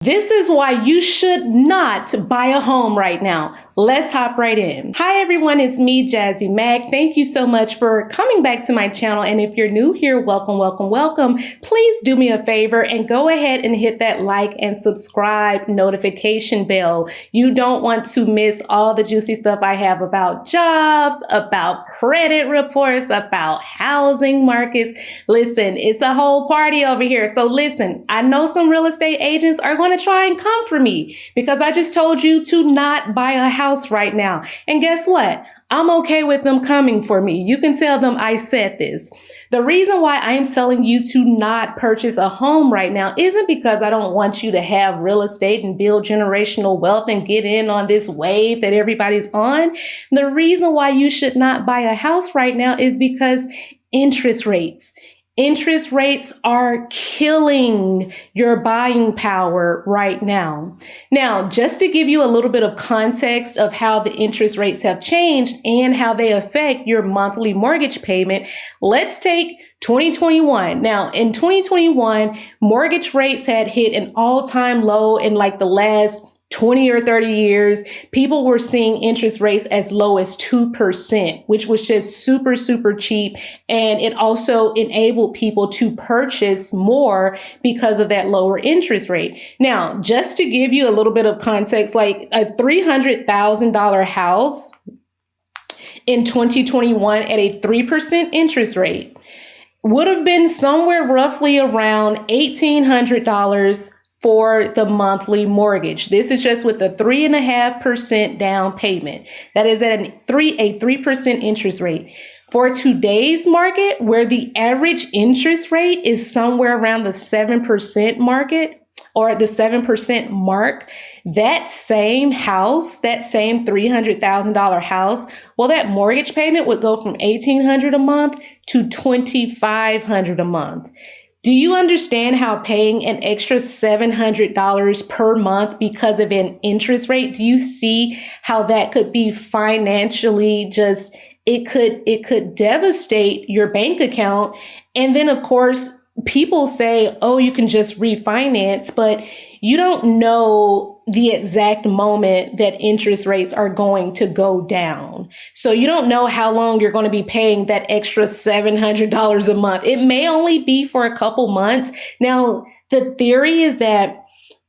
This is why you should not buy a home right now. Let's hop right in. Hi everyone, it's me, Jazzy Mac. Thank you so much for coming back to my channel. And if you're new here, welcome, welcome, welcome. Please do me a favor and go ahead and hit that like and subscribe notification bell. You don't want to miss all the juicy stuff I have about jobs, about credit reports, about housing markets. Listen, it's a whole party over here. So listen, I know some real estate agents are going to try and come for me because I just told you to not buy a house right now. And guess what? I'm okay with them coming for me. You can tell them I said this. The reason why I am telling you to not purchase a home right now isn't because I don't want you to have real estate and build generational wealth and get in on this wave that everybody's on. The reason why you should not buy a house right now is because interest rates. Interest rates are killing your buying power right now. Now, just to give you a little bit of context of how the interest rates have changed and how they affect your monthly mortgage payment, let's take 2021. Now, in 2021, mortgage rates had hit an all-time low in like the last 20 or 30 years. People were seeing interest rates as low as 2%, which was just super, super cheap. And it also enabled people to purchase more because of that lower interest rate. Now, just to give you a little bit of context, like a $300,000 house in 2021 at a 3% interest rate would have been somewhere roughly around $1,800 for the monthly mortgage. This is just with a 3.5% down payment. That is at a 3% interest rate. For today's market, where the average interest rate is somewhere around the 7% market or the 7% mark, that same house, that same $300,000 house, well, that mortgage payment would go from $1,800 a month to $2,500 a month. Do you understand how paying an extra $700 per month because of an interest rate? Do you see how that could be financially just, it could devastate your bank account? And then of course, people say, oh, you can just refinance, but you don't know the exact moment that interest rates are going to go down. So you don't know how long you're going to be paying that extra $700 a month. It may only be for a couple months. Now, the theory is that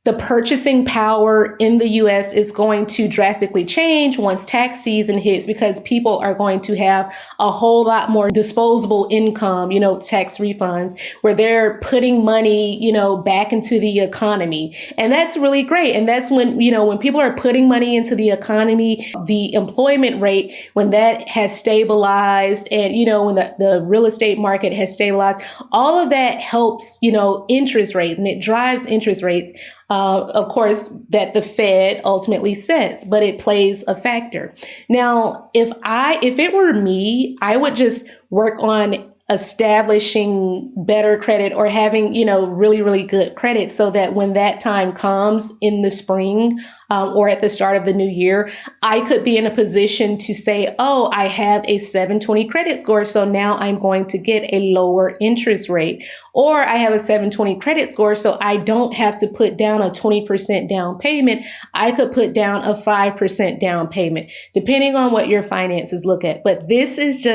the purchasing power in the US is going to drastically change once tax season hits because people are going to have a whole lot more disposable income, tax refunds, where they're putting money, back into the economy. And that's really great. And that's when, when people are putting money into the economy, the employment rate, when that has stabilized and, when the real estate market has stabilized, all of that helps, interest rates, and it drives interest rates. Of course, that the Fed ultimately sets, but it plays a factor. Now, if it were me, I would just work on establishing better credit or having, really, really good credit so that when that time comes in the spring or at the start of the new year, I could be in a position to say, oh, I have a 720 credit score, so now I'm going to get a lower interest rate. Or I have a 720 credit score, so I don't have to put down a 20% down payment. I could put down a 5% down payment, depending on what your finances look at. But this is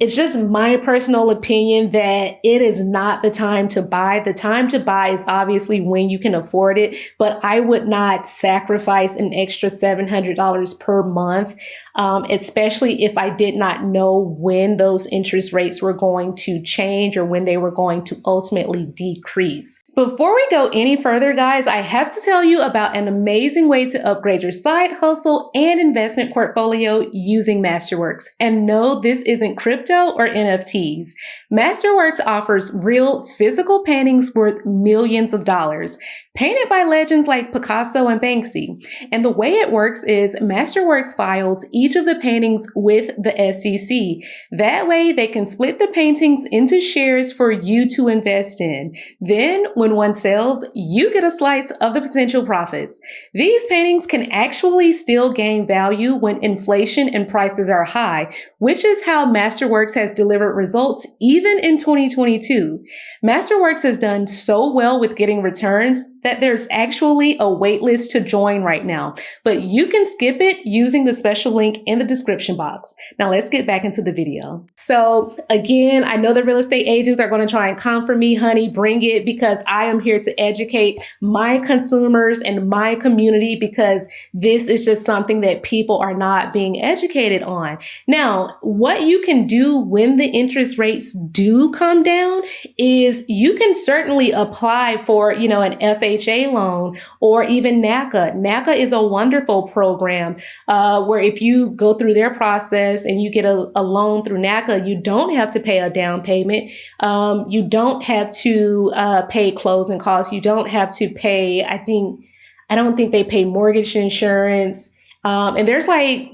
it's just my personal opinion that it is not the time to buy. The time to buy is obviously when you can afford it, but I would not sacrifice an extra $700 per month, especially if I did not know when those interest rates were going to change or when they were going to ultimately decrease. Before we go any further, guys, I have to tell you about an amazing way to upgrade your side hustle and investment portfolio using Masterworks. And no, this isn't crypto or NFTs. Masterworks offers real physical paintings worth millions of dollars, painted by legends like Picasso and Banksy. painting. And the way it works is Masterworks files each of the paintings with the SEC. That way they can split the paintings into shares for you to invest in. Then when one sells, you get a slice of the potential profits. These paintings can actually still gain value when inflation and prices are high, which is how Masterworks has delivered results even in 2022. Masterworks has done so well with getting returns that there's actually a waitlist to join right now, but you can skip it using the special link in the description box. Now let's get back into the video. So again, I know the real estate agents are going to try and come for me, honey, bring it, because I am here to educate my consumers and my community, because this is just something that people are not being educated on. Now, what you can do when the interest rates do come down is you can certainly apply for, an FHA loan or even NACA. NACA is a wonderful program where if you go through their process and you get a loan through NACA, you don't have to pay a down payment. You don't have to pay closing costs. You don't have to pay, I don't think they pay mortgage insurance. And there's like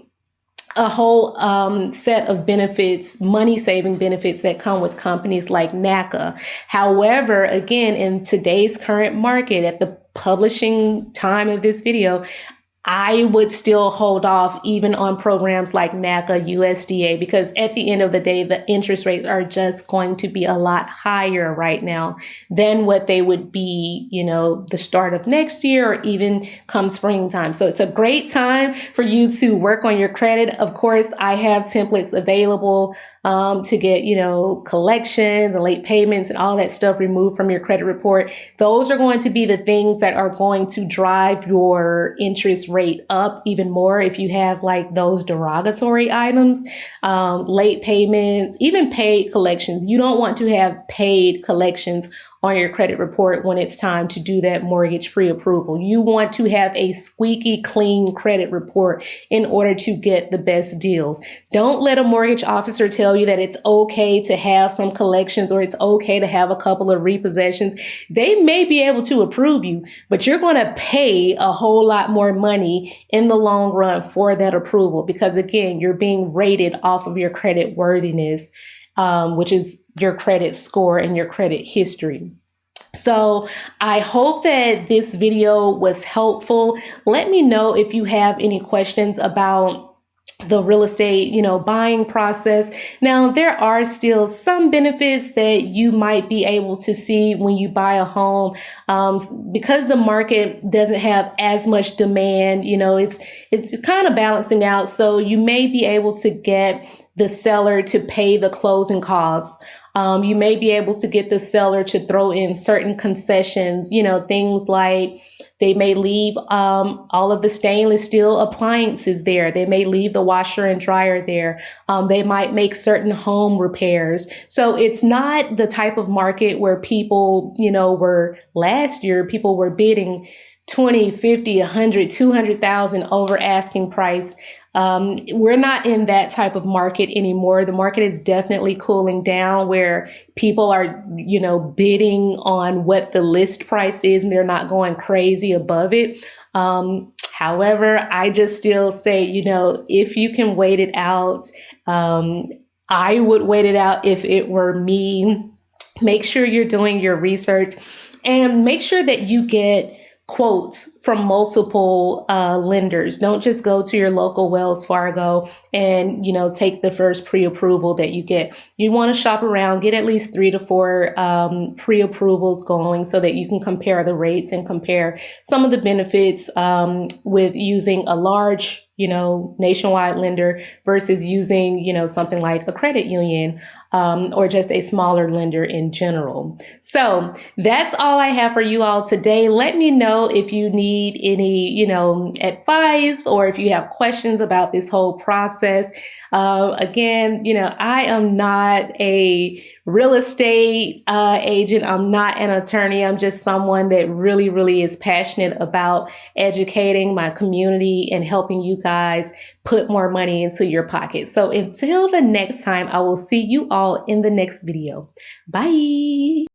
a whole set of benefits, money saving benefits that come with companies like NACA. However, again, in today's current market, at the publishing time of this video, I would still hold off even on programs like NACA, USDA, because at the end of the day, the interest rates are just going to be a lot higher right now than what they would be, the start of next year or even come springtime. So it's a great time for you to work on your credit. Of course, I have templates available to get, collections and late payments and all that stuff removed from your credit report. Those are going to be the things that are going to drive your interest rate up even more if you have like those derogatory items, late payments, even paid collections. You don't want to have paid collections on your credit report when it's time to do that mortgage pre-approval. You want to have a squeaky clean credit report in order to get the best deals. Don't let a mortgage officer tell you that it's okay to have some collections or it's okay to have a couple of repossessions. They may be able to approve you, but you're going to pay a whole lot more money in the long run for that approval, because again, you're being rated off of your credit worthiness, which is your credit score and your credit history. So I hope that this video was helpful. Let me know if you have any questions about the real estate, buying process. Now, there are still some benefits that you might be able to see when you buy a home, because the market doesn't have as much demand. It's kind of balancing out. So you may be able to get the seller to pay the closing costs. You may be able to get the seller to throw in certain concessions, things like they may leave all of the stainless steel appliances there. They may leave the washer and dryer there. They might make certain home repairs. So it's not the type of market where people, were last year, people were bidding 20, 50, 100, 200,000 over asking price. We're not in that type of market anymore. The market is definitely cooling down, where people are, bidding on what the list price is and they're not going crazy above it. However, I just still say, if you can wait it out, I would wait it out if it were me. Make sure you're doing your research and make sure that you get quotes from multiple lenders. Don't just go to your local Wells Fargo and, take the first pre-approval that you get. You want to shop around, get at least 3 to 4 pre-approvals going so that you can compare the rates and compare some of the benefits with using a large, nationwide lender versus using, something like a credit union or just a smaller lender in general. So that's all I have for you all today. Let me know if you need any, advice or if you have questions about this whole process. Again, I am not a real estate agent. I'm not an attorney. I'm just someone that really, really is passionate about educating my community and helping you guys put more money into your pocket. So until the next time, I will see you all in the next video. Bye.